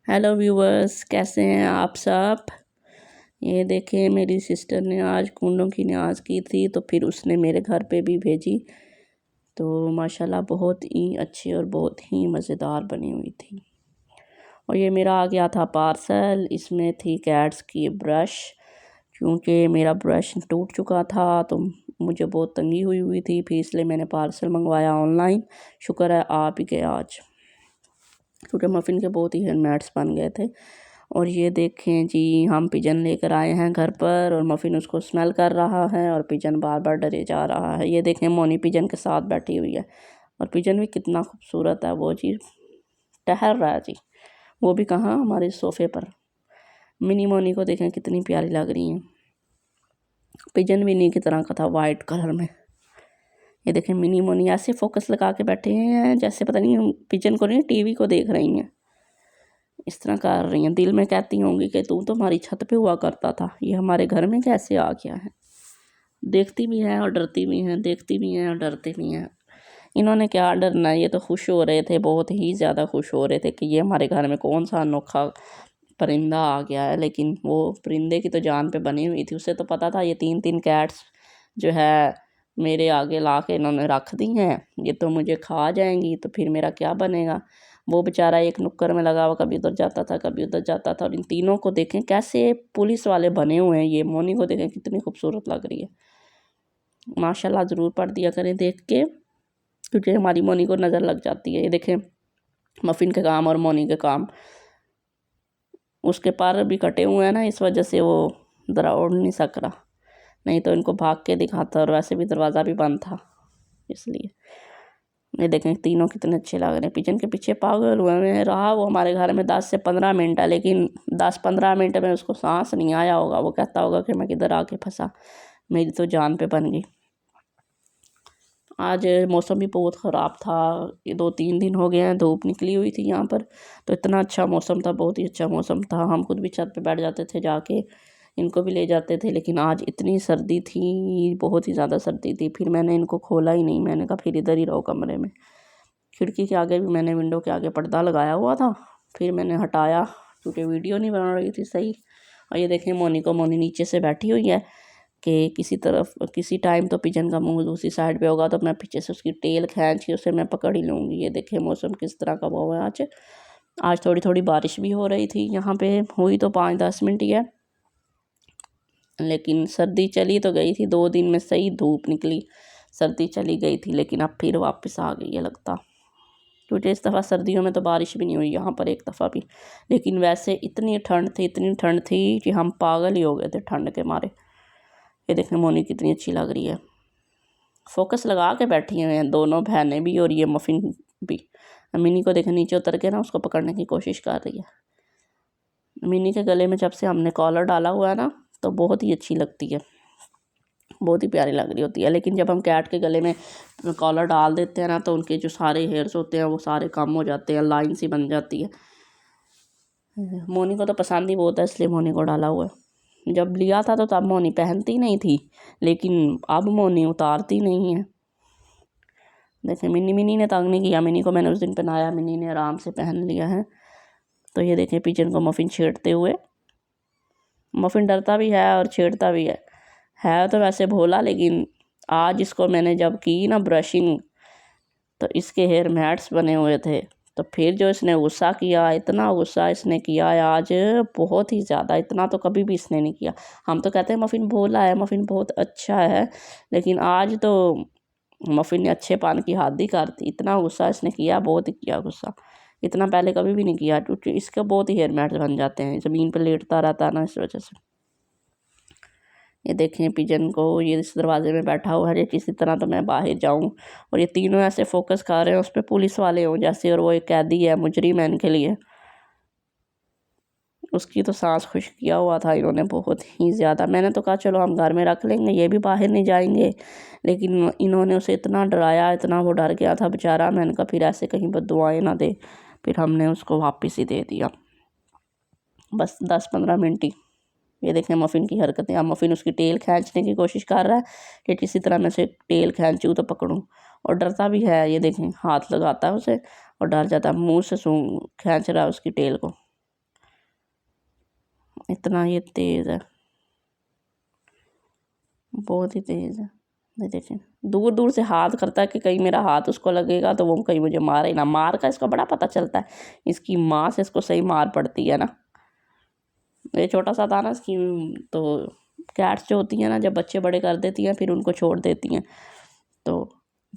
Hello viewers, कैसे हैं आप सब। ये देखें, मेरी सिस्टर ने आज कूंडों की न्याज की थी तो फिर उसने मेरे घर पे भी भेजी। तो माशाल्लाह बहुत ही अच्छी और बहुत ही मज़ेदार बनी हुई थी। और ये मेरा आ गया था पार्सल। इसमें थी कैट्स की ब्रश, क्योंकि मेरा ब्रश टूट चुका था तो मुझे बहुत तंगी हुई थी, फिर इसलिए मैंने पार्सल मंगवाया ऑनलाइन। शुक्र है आ भी गया आज, क्योंकि मफ़िन के बहुत ही हैंडमेड्स बन गए थे। और ये देखें जी, हम पिजन लेकर आए हैं घर पर और मफ़िन उसको स्मेल कर रहा है और पिजन बार बार डरे जा रहा है। ये देखें, मोनी पिजन के साथ बैठी हुई है और पिजन भी कितना खूबसूरत है। वो जी टहल रहा है जी, वो भी कहाँ, हमारे सोफ़े पर। मिनी मोनी को देखें कितनी प्यारी लग रही है। पिजन भी नी की तरह का था, वाइट कलर में। ये देखें, मिनी मोनी ऐसे फोकस लगा के बैठे हैं जैसे पता नहीं पिजन को नहीं, टीवी को देख रही हैं। इस तरह कर रही हैं, दिल में कहती होंगी कि तू तो हमारी छत पे हुआ करता था, ये हमारे घर में कैसे आ गया है। देखती भी हैं और डरती भी हैं, देखती भी हैं और डरती भी हैं। इन्होंने क्या डरना, ये तो खुश हो रहे थे, बहुत ही ज़्यादा खुश हो रहे थे कि ये हमारे घर में कौन सा अनोखा परिंदा आ गया है। लेकिन वो परिंदे की तो जान पे बनी हुई थी, उसे तो पता था ये 3-3 कैट्स जो है मेरे आगे ला के इन्होंने रख दी हैं, ये तो मुझे खा जाएंगी, तो फिर मेरा क्या बनेगा। वो बेचारा एक नुक्कर में लगा हुआ कभी उधर जाता था कभी उधर जाता था। और इन तीनों को देखें कैसे पुलिस वाले बने हुए हैं। ये मोनी को देखें कितनी खूबसूरत लग रही है। माशाल्लाह ज़रूर पढ़ दिया करें देख के, क्योंकि हमारी मोनी को नज़र लग जाती है। ये देखें, मफ़िन के काम और मोनी के काम। उसके पर भी कटे हुए हैं ना, इस वजह से वो ज़रा उड़ नहीं सक रहा, नहीं तो इनको भाग के दिखाता। और वैसे भी दरवाज़ा भी बंद था इसलिए। ये देखें तीनों कितने अच्छे लग रहे हैं। पिजन के पीछे पागल हुए हैं। रहा वो हमारे घर में 10 से 15 मिनट है, लेकिन 10-15 मिनट में उसको सांस नहीं आया होगा। वो कहता होगा कि मैं किधर आके फंसा, मेरी तो जान पे बन गई। आज मौसम भी बहुत ख़राब था, ये 2-3 दिन हो गए हैं धूप निकली हुई थी यहाँ पर, तो इतना अच्छा मौसम था, बहुत ही अच्छा मौसम था। हम खुद भी छत पे बैठ जाते थे जाके, इनको भी ले जाते थे। लेकिन आज इतनी सर्दी थी, बहुत ही ज़्यादा सर्दी थी। फिर मैंने इनको खोला ही नहीं, मैंने कहा फिर इधर ही रहो कमरे में। खिड़की के आगे भी मैंने, विंडो के आगे पर्दा लगाया हुआ था, फिर मैंने हटाया क्योंकि वीडियो नहीं बन रही थी सही। और ये देखें मोनी को, मोनी नीचे से बैठी हुई है कि किसी तरफ किसी टाइम तो पिजन का मुंह दूसरी साइड पे होगा तो मैं पीछे से उसकी टेल खींच के उसे मैं पकड़ ही लूँगी। ये देखें मौसम किस तरह का हुआ है आज। आज थोड़ी थोड़ी बारिश भी हो रही थी यहाँ पे, हुई तो 5-10 मिनट ही है, लेकिन सर्दी चली तो गई थी। 2 दिन में सही धूप निकली, सर्दी चली गई थी, लेकिन अब फिर वापस आ गई है लगता। क्योंकि इस दफ़ा सर्दियों में तो बारिश भी नहीं हुई यहाँ पर एक दफ़ा भी। लेकिन वैसे इतनी ठंड थी, इतनी ठंड थी कि हम पागल ही हो गए थे ठंड के मारे। ये देखने मोनी कितनी अच्छी लग रही है, फोकस लगा के बैठी हुई हैं दोनों बहनें भी और ये मफ़िन भी। मिनी को देखें नीचे उतर के ना उसको पकड़ने की कोशिश कर रही है। मिनी के गले में जब से हमने कॉलर डाला हुआ है ना, तो बहुत ही अच्छी लगती है, बहुत ही प्यारी लग रही होती है। लेकिन जब हम कैट के गले में कॉलर डाल देते हैं ना, तो उनके जो सारे हेयर्स होते हैं वो सारे कम हो जाते हैं, लाइन सी बन जाती है। मोनी को तो पसंद ही बहुत है, इसलिए मोनी को डाला हुआ है। जब लिया था तो तब मोनी पहनती नहीं थी, लेकिन अब मोनी उतारती नहीं है। देखें मिनी ने तंग नहीं किया, मिनी को मैंने उस दिन पहनाया, मिनी ने आराम से पहन लिया है। तो ये देखें पिजन को मफ़िन छेड़ते हुए। मफ़िन डरता भी है और छेड़ता भी है तो वैसे भोला, लेकिन आज इसको मैंने जब की ना ब्रशिंग, तो इसके हेयर मैट्स बने हुए थे। तो फिर जो इसने गुस्सा किया, इतना गुस्सा इसने किया है आज, बहुत ही ज़्यादा, इतना तो कभी भी इसने नहीं किया। हम तो कहते हैं मफ़िन भोला है, मफ़िन बहुत अच्छा है, लेकिन आज तो मफ़िन ने अच्छेपन की हद ही कर दी। इतना गुस्सा इसने किया, बहुत ही किया गुस्सा, इतना पहले कभी भी नहीं किया, क्योंकि इसके बहुत ही हेयर मैट्स बन जाते हैं, ज़मीन पर लेटता रहता है ना, इस वजह से। ये देखें पिजन को, ये इस दरवाजे में बैठा हुआ है ये किसी तरह तो मैं बाहर जाऊं। और ये तीनों ऐसे फोकस कर रहे हैं उस पर पुलिस वाले हों जैसे, और वो एक कैदी है, मुजरिम है इनके लिए। उसकी तो सांस खुश किया हुआ था इन्होंने बहुत ही ज़्यादा। मैंने तो कहा चलो हम घर में रख लेंगे, ये भी बाहर नहीं जाएंगे, लेकिन इन्होंने उसे इतना डराया, इतना वो डर गया था बेचारा। मैंने कहा फिर ऐसे कहीं बददुआएं ना दे, फिर हमने उसको वापस ही दे दिया, बस 10-15 मिनट ही। ये देखें मफ़िन की हरकतें। अब मफ़िन उसकी टेल खींचने की कोशिश कर रहा है कि किसी तरह मैं उसे टेल खींचूँ तो पकड़ूँ, और डरता भी है। ये देखें हाथ लगाता है उसे और डर जाता है, मुंह से सूंघ खींच रहा है उसकी टेल को। इतना ये तेज़ है, बहुत ही तेज़ है। ये देखें, दूर दूर से हाथ करता है कि कहीं मेरा हाथ उसको लगेगा तो वो कहीं मुझे मारे ना। मार का इसको बड़ा पता चलता है, इसकी माँ से इसको सही मार पड़ती है ना। ये छोटा सा था ना इसकी, तो कैट्स जो होती हैं ना, जब बच्चे बड़े कर देती हैं फिर उनको छोड़ देती हैं, तो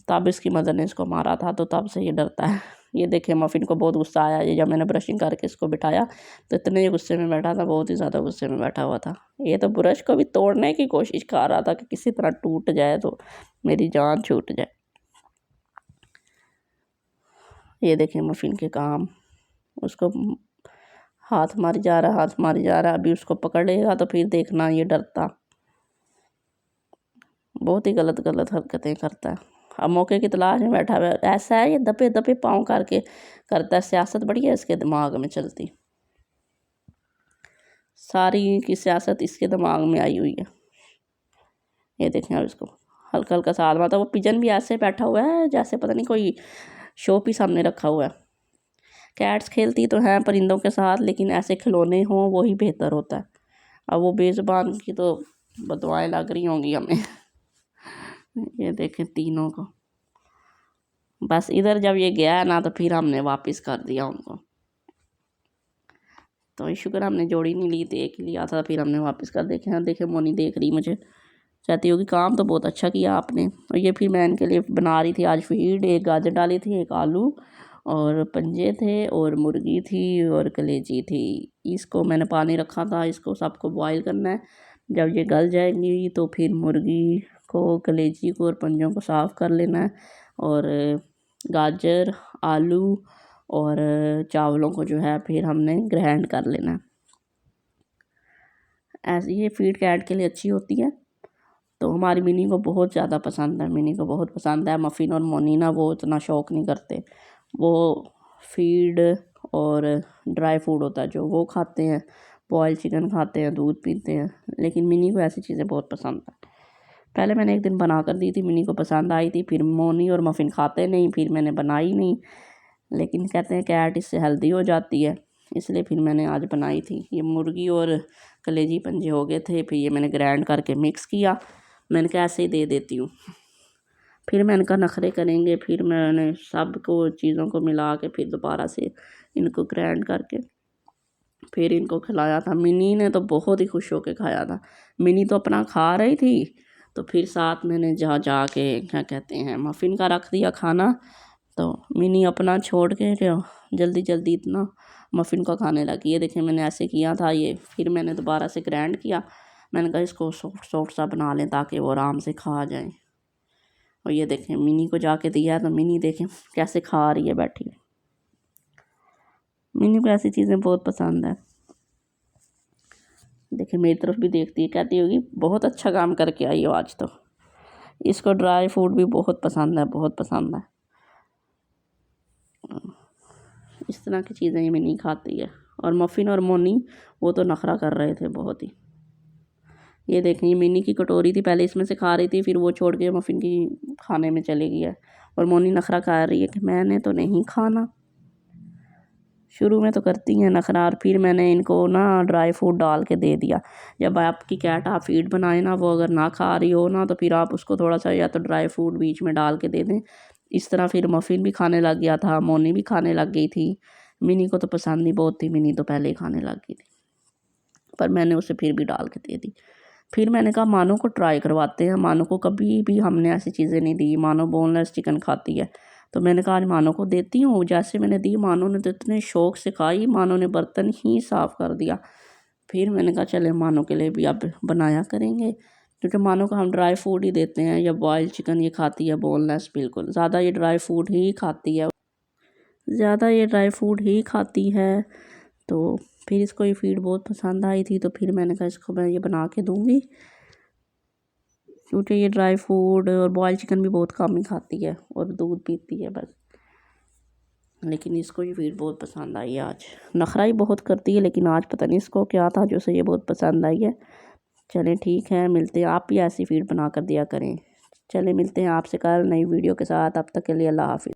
तब इसकी मदर ने इसको मारा था, तो तब से ये डरता है। ये देखे, मफ़िन को बहुत गुस्सा आया। ये जब मैंने ब्रशिंग करके इसको बिठाया तो इतने ही गुस्से में बैठा था, बहुत ही ज़्यादा गुस्से में बैठा हुआ था। ये तो ब्रश को भी तोड़ने की कोशिश कर रहा था कि किसी तरह टूट जाए तो मेरी जान छूट जाए। ये देखें मफ़िन के काम, उसको हाथ मारी जा रहा, हाथ मारी जा रहा। अभी उसको पकड़ लेगा तो फिर देखना ये डरता, बहुत ही गलत गलत हरकतें करता है। अब मौके की तलाश में बैठा हुआ है। ऐसा है, ये दबे दबे पाँव करके करता है। सियासत बड़ी है इसके दिमाग में चलती, सारी की सियासत इसके दिमाग में आई हुई है। ये देखें, अब इसको हल्का हल्का सा हाथ मारता। वो पिजन भी ऐसे बैठा हुआ है जैसे पता नहीं कोई शो पीस सामने रखा हुआ है। कैट्स खेलती तो हैं परिंदों के साथ, लेकिन ऐसे खिलौने हों वही बेहतर होता है। अब वो बेज़ुबान की तो बदुआएं लग रही होंगी हमें। ये देखें तीनों को, बस इधर जब ये गया ना तो फिर हमने वापस कर दिया उनको। तो शुक्र हमने जोड़ी नहीं ली थी, एक ही लिया था, फिर हमने वापस कर देखे। हाँ देखे, मोनी देख रही मुझे, चाहती होगी काम तो बहुत अच्छा किया आपने। और ये फिर मैं इनके लिए बना रही थी आज फीड। एक गाजर डाली थी, एक आलू और पंजे थे, और मुर्गी थी और कलेजी थी। इसको मैंने पानी रखा था, इसको सबको बॉईल करना है। जब ये गल जाएंगी तो फिर मुर्गी को, कलेजी को और पंजों को साफ़ कर लेना है, और गाजर, आलू और चावलों को जो है फिर हमने ग्राइंड कर लेना है। ऐसे ये फीड कैट के लिए अच्छी होती है। तो हमारी मिनी को बहुत ज़्यादा पसंद है, मिनी को बहुत पसंद है। मफ़िन और मोनी वो इतना शौक़ नहीं करते, वो फीड और ड्राई फूड होता है जो वो खाते हैं, बॉयल चिकन खाते हैं, दूध पीते हैं। लेकिन मिनी को ऐसी चीज़ें बहुत पसंद है। पहले मैंने एक दिन बना कर दी थी, मिनी को पसंद आई थी, फिर मोनी और मफ़िन खाते नहीं, फिर मैंने बनाई नहीं। लेकिन कहते हैं कैट इससे हेल्दी हो जाती है, इसलिए फिर मैंने आज बनाई थी। ये मुर्गी और कलेजी पंजे हो गए थे, फिर ये मैंने ग्राइंड करके मिक्स किया। मैंने कहा ऐसे ही दे देती हूँ, फिर मैंने कहा नखरे करेंगे, फिर मैंने सब को चीज़ों को मिला के फिर दोबारा से इनको ग्राइंड करके फिर इनको खिलाया था। मिनी ने तो बहुत ही खुश होकर खाया था। मिनी तो अपना खा रही थी, तो फिर साथ मैंने जा के क्या कहते हैं मफ़िन का रख दिया खाना। तो मिनी अपना छोड़ के जल्दी जल्दी इतना मफ़िन का खाने लगी। ये देखें, मैंने ऐसे किया था ये, फिर मैंने दोबारा से ग्राइंड किया। मैंने कहा इसको सॉफ्ट सॉफ्ट सा बना लें ताकि वो आराम से खा जाए। और ये देखें मिनी को जाके दिया तो मिनी देखें कैसे खा रही है बैठी। मिनी को ऐसी चीज़ें बहुत पसंद है। देखिए मेरी तरफ भी देखती है, कहती होगी बहुत अच्छा काम करके आई हो आज तो। इसको ड्राई फ्रूट भी बहुत पसंद है, बहुत पसंद है। इस तरह की चीज़ें ये मिनी खाती है। और मफ़िन और मोनी वो तो नखरा कर रहे थे बहुत ही। ये देखें, ये मिनी की कटोरी थी, पहले इसमें से खा रही थी, फिर वो छोड़ के मफ़िन की खाने में चली गई है। और मोनी नखरा कर रही है कि मैंने तो नहीं खाना। शुरू में तो करती हैं नखरा, और फिर मैंने इनको ना ड्राई फ्रूट डाल के दे दिया। जब आपकी कैट आप फीड बनाए ना, वो अगर ना खा रही हो ना, तो फिर आप उसको थोड़ा सा या तो ड्राई फ्रूट बीच में डाल के दे दें। इस तरह फिर मफ़िन भी खाने लग गया था, मोनी भी खाने लग गई थी। मिनी को तो पसंद ही बहुत थी, मिनी तो पहले ही खाने लग गई थी, पर मैंने उसे फिर भी डाल के दे दी। फिर मैंने कहा मानो को ट्राई करवाते हैं। मानो को कभी भी हमने ऐसी चीज़ें नहीं दी। मानो बोनलेस चिकन खाती है, तो मैंने कहा आज मानो को देती हूँ। जैसे मैंने दी, मानो ने तो इतने शौक़ से खाई, मानो ने बर्तन ही साफ़ कर दिया। फिर मैंने कहा चले मानो के लिए भी अब बनाया करेंगे, क्योंकि मानो को हम ड्राई फूड ही देते हैं, या बॉयल चिकन ये खाती है बोनलेस, बिल्कुल ज़्यादा ये ड्राई फूड ही खाती है, ज़्यादा ये ड्राई फूड ही खाती है। तो फिर इसको ये फीड बहुत पसंद आई थी, तो फिर मैंने कहा इसको मैं ये बना के दूँगी, क्योंकि ये ड्राई फूड और बॉयल चिकन भी बहुत कम ही खाती है और दूध पीती है बस। लेकिन इसको ये फीड बहुत पसंद आई है। आज नखरा ही बहुत करती है, लेकिन आज पता नहीं इसको क्या था जो से ये बहुत पसंद आई है। चलें ठीक है, मिलते हैं। आप भी ऐसी फीड बना कर दिया करें। चलें मिलते हैं आपसे कल नई वीडियो के साथ। अब तक के लिए अल्लाह हाफ़िज़।